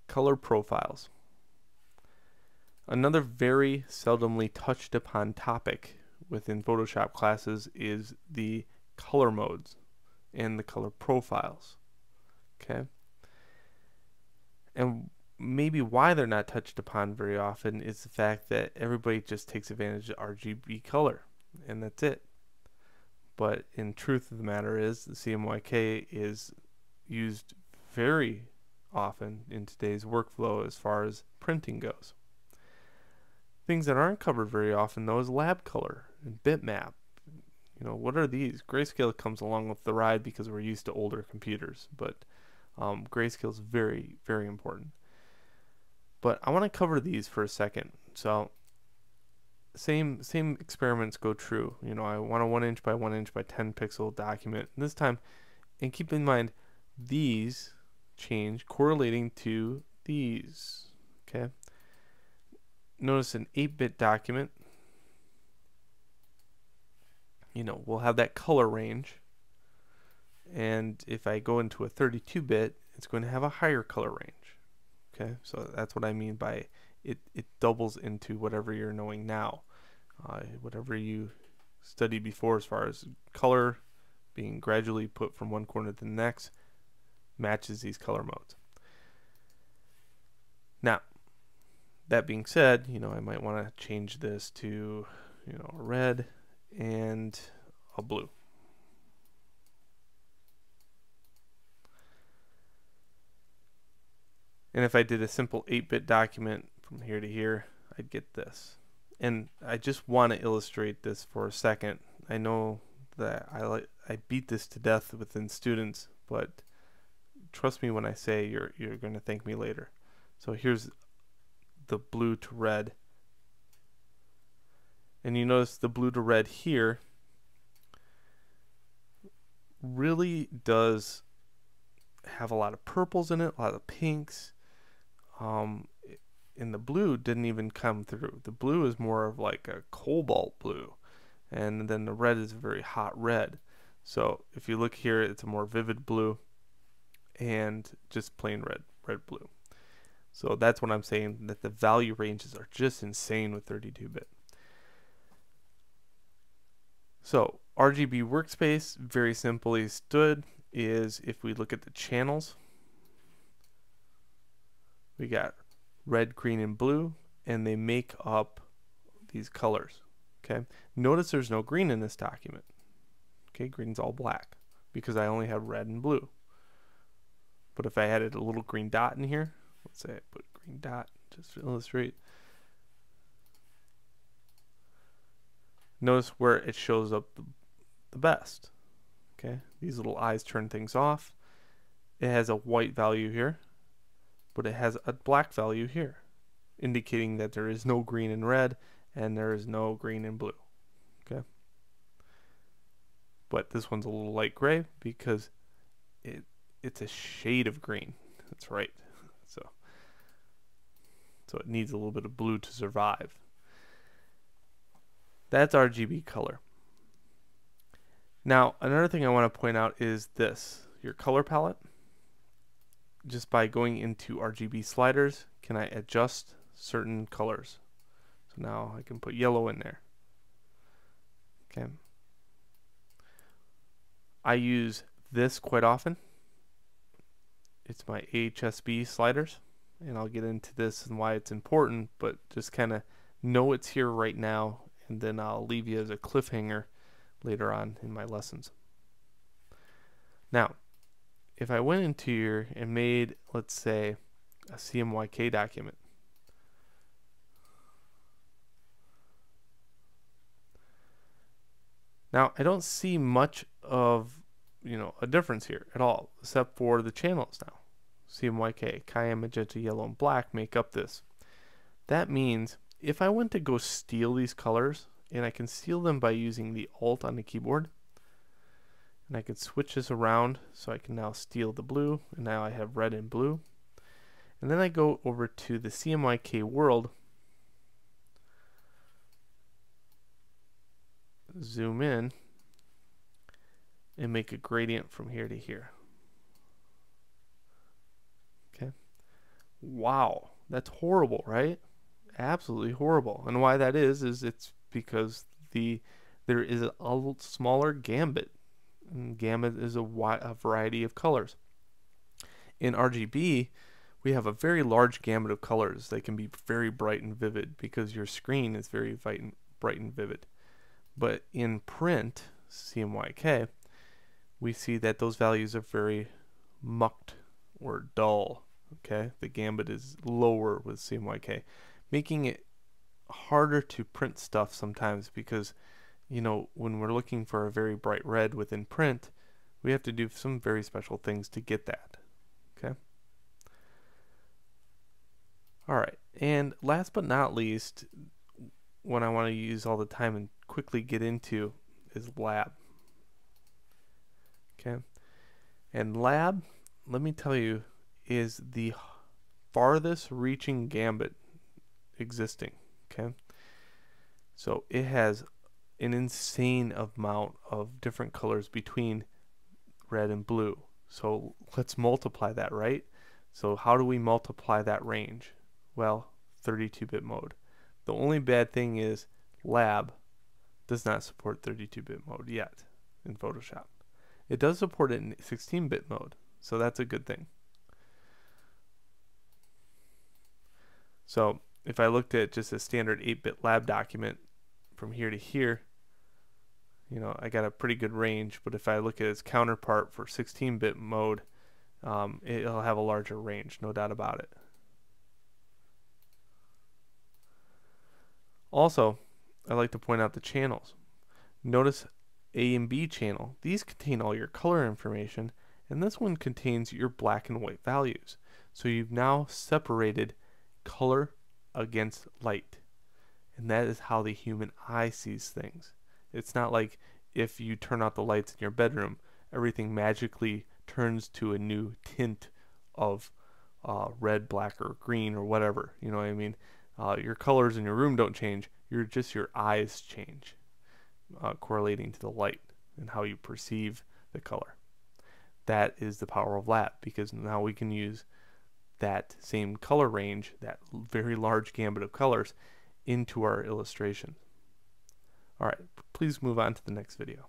Color profiles. Another very seldomly touched upon topic within Photoshop classes is the color modes and the color profiles. Okay? And maybe why they're not touched upon very often is the fact that everybody just takes advantage of RGB color, and that's it. But in truth of the matter is, the Cmyk is used very often in today's workflow as far as printing goes. Things that aren't covered very often though is lab color and bitmap. You know, what are these? Grayscale comes along with the ride because we're used to older computers, but grayscale is very, very important. But I want to cover these for a second. So same experiments go true. You know, I want a 1 inch by 1 inch by 10 pixel document. And this time, and keep in mind, these change correlating to these. Okay. Notice an 8-bit document, you know, we'll have that color range, and if I go into a 32-bit, it's going to have a higher color range. Okay, so that's what I mean by it doubles into whatever you're knowing now, whatever you studied before as far as color being gradually put from one corner to the next matches these color modes. Now, that being said, you know, I might want to change this to, you know, a red and a blue. And if I did a simple 8-bit document from here to here, I'd get this. And I just want to illustrate this for a second. I know that I beat this to death within students, but trust me when I say you're going to thank me later. So here's the blue to red, and you notice the blue to red here really does have a lot of purples in it, a lot of pinks, and the blue didn't even come through. The blue is more of like a cobalt blue, and then the red is a very hot red. So if you look here, it's a more vivid blue and just plain red blue. So that's what I'm saying, that the value ranges are just insane with 32-bit. So Rgb Workspace, very simply stood, is if we look at the channels, we got red, green, and blue, and they make up these colors. Okay. Notice there's no green in this document. Okay, green's all black because I only have red and blue. But if I added a little green dot in here, let's say I put a green dot just to illustrate. Notice where it shows up the best. Okay, these little eyes turn things off. It has a white value here, but it has a black value here, indicating that there is no green and red and there is no green and blue. Okay, but this one's a little light gray because it's a shade of green. That's right. So it needs a little bit of blue to survive. That's RGB color. Now, another thing I want to point out is this. Your color palette, just by going into RGB sliders, can I adjust certain colors? So now I can put yellow in there. Okay. I use this quite often. It's my AHSB sliders, and I'll get into this and why it's important, but just kind of know it's here right now, and then I'll leave you as a cliffhanger later on in my lessons. Now, if I went into here and made, let's say, a Cmyk document, now I don't see much of, you know, a difference here at all, except for the channels now. Cmyk, cyan, magenta, yellow, and black make up this. That means if I went to go steal these colors, and I can steal them by using the Alt on the keyboard, and I can switch this around so I can now steal the blue, and now I have red and blue. And then I go over to the Cmyk world, zoom in, and make a gradient from here to here. Okay. Wow, that's horrible, right? Absolutely horrible. And why that is it's because there is a smaller gambit. And gambit is a variety of colors. In RGB, we have a very large gamut of colors. They can be very bright and vivid because your screen is very bright and vivid. But in print, Cmyk, we see that those values are very mucked or dull. Okay, the gambit is lower with Cmyk, making it harder to print stuff sometimes because, you know, when we're looking for a very bright red within print, we have to do some very special things to get that. Okay. All right, and last but not least, what I want to use all the time and quickly get into is lab. Okay, and lab, let me tell you, is the farthest reaching gambit existing. Okay, so it has an insane amount of different colors between red and blue. So let's multiply that, right? So how do we multiply that range? Well, 32-bit mode. The only bad thing is lab does not support 32-bit mode yet in Photoshop. It does support it in 16-bit mode, so that's a good thing. So if I looked at just a standard 8-bit lab document from here to here, you know, I got a pretty good range, but if I look at its counterpart for 16-bit mode, it'll have a larger range, no doubt about it. Also, I like to point out the channels. Notice A and B channel. These contain all your color information, and this one contains your black and white values. So you've now separated color against light. And that is how the human eye sees things. It's not like if you turn out the lights in your bedroom, everything magically turns to a new tint of red, black, or green, or whatever. You know what I mean? Your colors in your room don't change. Your eyes change, correlating to the light and how you perceive the color. That is the power of lab, because now we can use that same color range, that very large gambit of colors, into our illustration. All right, please move on to the next video.